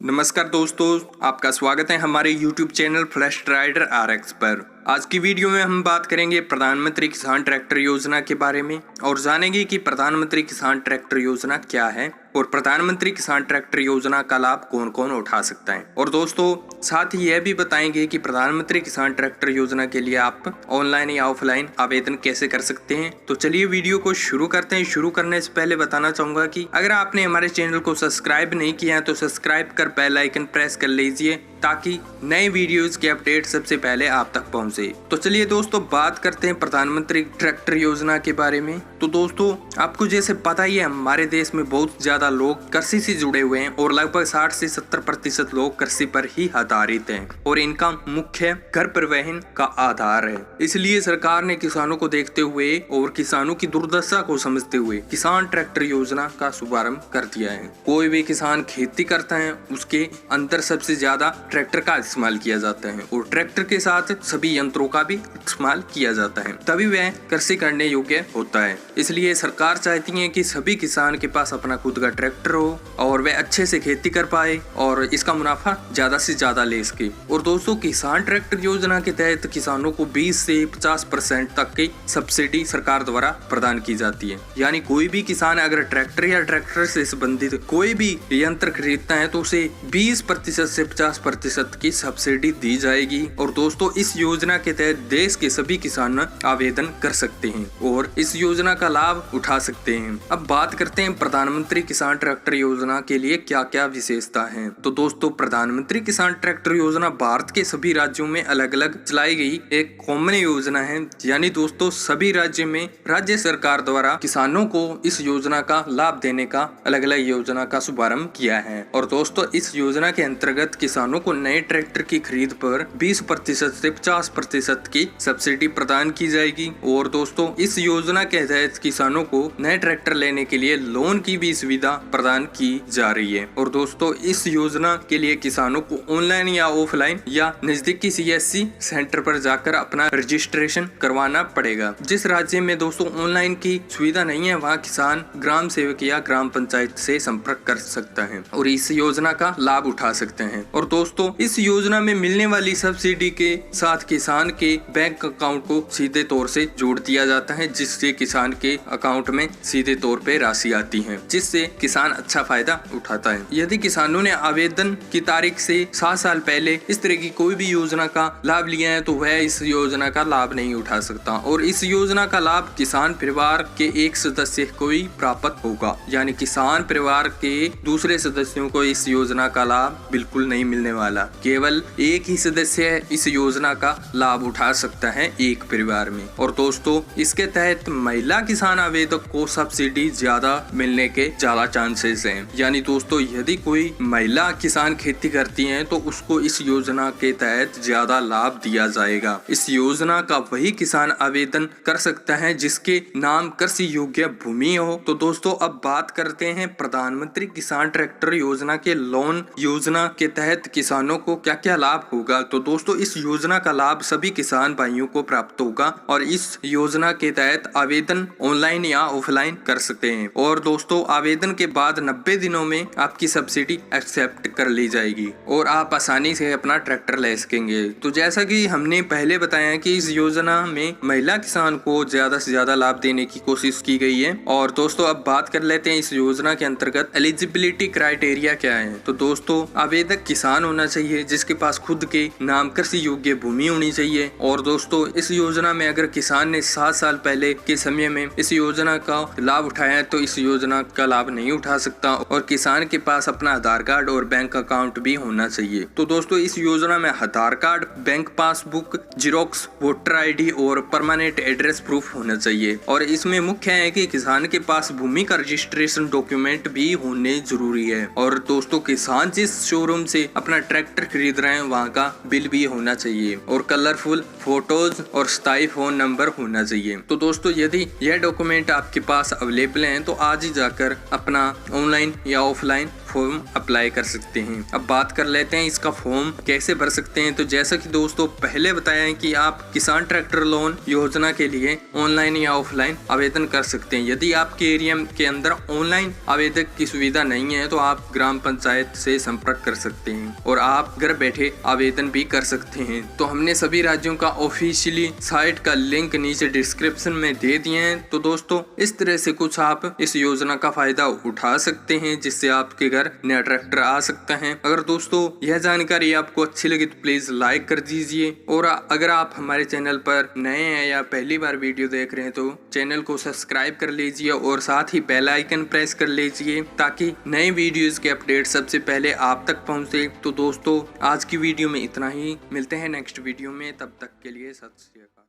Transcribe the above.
नमस्कार दोस्तों, आपका स्वागत है हमारे YouTube channel flash rider RX पर। आज की वीडियो में हम बात करेंगे प्रधानमंत्री किसान ट्रैक्टर योजना के बारे में और जानेंगे कि प्रधानमंत्री किसान ट्रैक्टर योजना क्या है और प्रधानमंत्री किसान ट्रैक्टर योजना का लाभ कौन कौन उठा सकता है। और दोस्तों साथ ही यह भी बताएंगे कि प्रधानमंत्री किसान ट्रैक्टर योजना के लिए आप ऑनलाइन या ऑफलाइन आवेदन कैसे कर सकते हैं। तो चलिए वीडियो को शुरू करते हैं। शुरू करने से पहले बताना चाहूंगा कि अगर आपने हमारे चैनल को सब्सक्राइब नहीं किया है तो सब्सक्राइब कर बेल आइकन प्रेस कर लीजिए ताकि नए वीडियोस के अपडेट सबसे पहले आप तक पहुंचे। तो चलिए दोस्तों बात करते हैं प्रधानमंत्री ट्रैक्टर योजना के बारे में। तो दोस्तों आपको जैसे पता ही है, हमारे देश में बहुत ज्यादा लोग कृषि से जुड़े हुए हैं और लगभग 60 से 70% लोग कृषि पर ही आधारित हैं और इनका मुख्य घर परिवहन का आधार है। इसलिए सरकार ने किसानों को देखते हुए और किसानों की दुर्दशा को समझते हुए किसान ट्रैक्टर योजना का शुभारंभ कर दिया है। कोई भी किसान खेती करता है उसके अंदर सबसे ज्यादा ट्रैक्टर का इस्तेमाल किया जाता है और ट्रैक्टर के साथ सभी यंत्रों का भी इस्तेमाल किया जाता है, तभी वह कृषि करने योग्य होता है। इसलिए सरकार चाहती है कि सभी किसान के पास अपना खुद का ट्रैक्टर हो और वह अच्छे से खेती कर पाए और इसका मुनाफा ज्यादा से ज्यादा ले सके। और दोस्तों किसान ट्रैक्टर योजना के तहत किसानों को 20 से 50% तक की सब्सिडी सरकार द्वारा प्रदान की जाती है। यानी कोई भी किसान अगर ट्रैक्टर या ट्रैक्टर से संबंधित कोई भी यंत्र खरीदता है तो उसे 20% से 50% की सब्सिडी दी जाएगी। और दोस्तों इस योजना के तहत देश के सभी किसान आवेदन कर सकते हैं और इस योजना का लाभ उठा सकते हैं। अब बात करते हैं प्रधानमंत्री किसान ट्रैक्टर योजना के लिए क्या क्या विशेषता है। तो दोस्तों प्रधानमंत्री किसान ट्रैक्टर योजना भारत के सभी राज्यों में अलग अलग चलाई गई एक कॉमन योजना है। यानी दोस्तों सभी राज्य में राज्य सरकार द्वारा किसानों को इस योजना का लाभ देने का अलग अलग योजना का शुभारंभ किया है। और दोस्तों इस योजना के अंतर्गत किसानों को नए ट्रैक्टर की खरीद पर 20% से 50% की सब्सिडी प्रदान की जाएगी। और दोस्तों इस योजना के तहत किसानों को नए ट्रैक्टर लेने के लिए लोन की भी सुविधा प्रदान की जा रही है। और दोस्तों इस योजना के लिए किसानों को ऑनलाइन या ऑफलाइन या नजदीकी CSC सेंटर पर जाकर अपना रजिस्ट्रेशन करवाना पड़ेगा। जिस राज्य में दोस्तों ऑनलाइन की सुविधा नहीं है वहाँ किसान ग्राम सेवक या ग्राम पंचायत से संपर्क कर सकता है और इस योजना का लाभ उठा सकते हैं। और दोस्तों इस योजना में मिलने वाली सब्सिडी के साथ किसान के बैंक अकाउंट को सीधे तौर से जोड़ दिया जाता है, जिससे किसान के अकाउंट में सीधे तौर पे राशि आती है, जिससे किसान अच्छा फायदा उठाता है। यदि किसानों ने आवेदन की तारीख से 7 साल पहले इस तरह की कोई भी योजना का लाभ लिया है तो वह इस योजना का लाभ नहीं उठा सकता और इस योजना का लाभ किसान परिवार के एक सदस्य को ही प्राप्त होगा। यानी किसान परिवार के दूसरे सदस्यों को इस योजना का लाभ बिल्कुल नहीं मिलने वाला। केवल एक ही सदस्य इस योजना का लाभ उठा सकता है एक परिवार में। और दोस्तों इसके तहत महिला किसान आवेदक को सब्सिडी ज्यादा मिलने के ज्यादा चांसेस हैं। यानी दोस्तों यदि कोई महिला किसान खेती करती है तो उसको इस योजना के तहत ज्यादा लाभ दिया जाएगा। इस योजना का वही किसान आवेदन कर सकता है जिसके नाम कृषि योग्य भूमि हो। तो दोस्तों अब बात करते हैं प्रधानमंत्री किसान ट्रैक्टर योजना के लोन योजना के तहत किसानों को क्या क्या लाभ होगा। तो दोस्तों इस योजना का लाभ सभी किसान भाइयों को प्राप्त होगा और इस योजना के तहत आवेदन ऑनलाइन या ऑफलाइन कर सकते हैं। और दोस्तों आवेदन के बाद 90 दिनों में आपकी सब्सिडी एक्सेप्ट कर ली जाएगी और आप आसानी से अपना ट्रैक्टर ले सकेंगे। तो जैसा कि हमने पहले बताया कि इस योजना में महिला किसान को ज्यादा से ज्यादा लाभ देने की कोशिश की गई है। और दोस्तों अब बात कर लेते हैं इस योजना के अंतर्गत एलिजिबिलिटी क्राइटेरिया क्या है। तो दोस्तों आवेदक किसान होना चाहिए जिसके पास खुद के नाम कृषि योग्य भूमि होनी चाहिए। और दोस्तों इस योजना में अगर किसान ने 7 साल पहले के समय में इस योजना का लाभ उठाया है तो इस योजना का लाभ नहीं उठा सकता। और किसान के पास अपना आधार कार्ड और बैंक अकाउंट भी होना चाहिए। तो दोस्तों इस योजना में Aadhaar card, bank passbook, xerox, voter ID और परमानेंट एड्रेस प्रूफ होना चाहिए। और इसमें मुख्य है कि किसान के पास भूमि का रजिस्ट्रेशन डॉक्यूमेंट भी होने जरूरी है। और दोस्तों किसान जिस शोरूम से अपना ट्रैक्टर खरीद रहे हैं वहाँ का बिल भी होना चाहिए और कलरफुल फोटोज और स्थायी फोन नंबर होना चाहिए। तो दोस्तों यदि यह डॉक्यूमेंट आपके पास अवेलेबल हैं तो आज ही जाकर अपना ऑनलाइन या ऑफलाइन फॉर्म अप्लाई कर सकते हैं। अब बात कर लेते हैं इसका फॉर्म कैसे भर सकते हैं। तो जैसा कि दोस्तों पहले बताया है कि आप किसान ट्रैक्टर लोन योजना के लिए ऑनलाइन या ऑफलाइन आवेदन कर सकते हैं। यदि आपके एरिया के अंदर ऑनलाइन आवेदक की सुविधा नहीं है तो आप ग्राम पंचायत से संपर्क कर सकते हैं और आप घर बैठे आवेदन भी कर सकते हैं। तो हमने सभी राज्यों का ऑफिशियली साइट का लिंक नीचे डिस्क्रिप्शन में दे दिए हैं। तो दोस्तों इस तरह से कुछ आप इस योजना का फायदा उठा सकते हैं जिससे आपके घर नया ट्रैक्टर आ सकता है। अगर दोस्तों यह जानकारी आपको अच्छी लगी तो प्लीज लाइक कर दीजिए और अगर आप हमारे चैनल पर नए हैं या पहली बार वीडियो देख रहे हैं तो चैनल को सब्सक्राइब कर लीजिए और साथ ही बेल आइकन प्रेस कर लीजिए ताकि नए वीडियोस के अपडेट सबसे पहले आप तक पहुंचे। तो दोस्तों आज की वीडियो में इतना ही, मिलते हैं नेक्स्ट वीडियो में, तब तक के लिए सत श्री अकाल।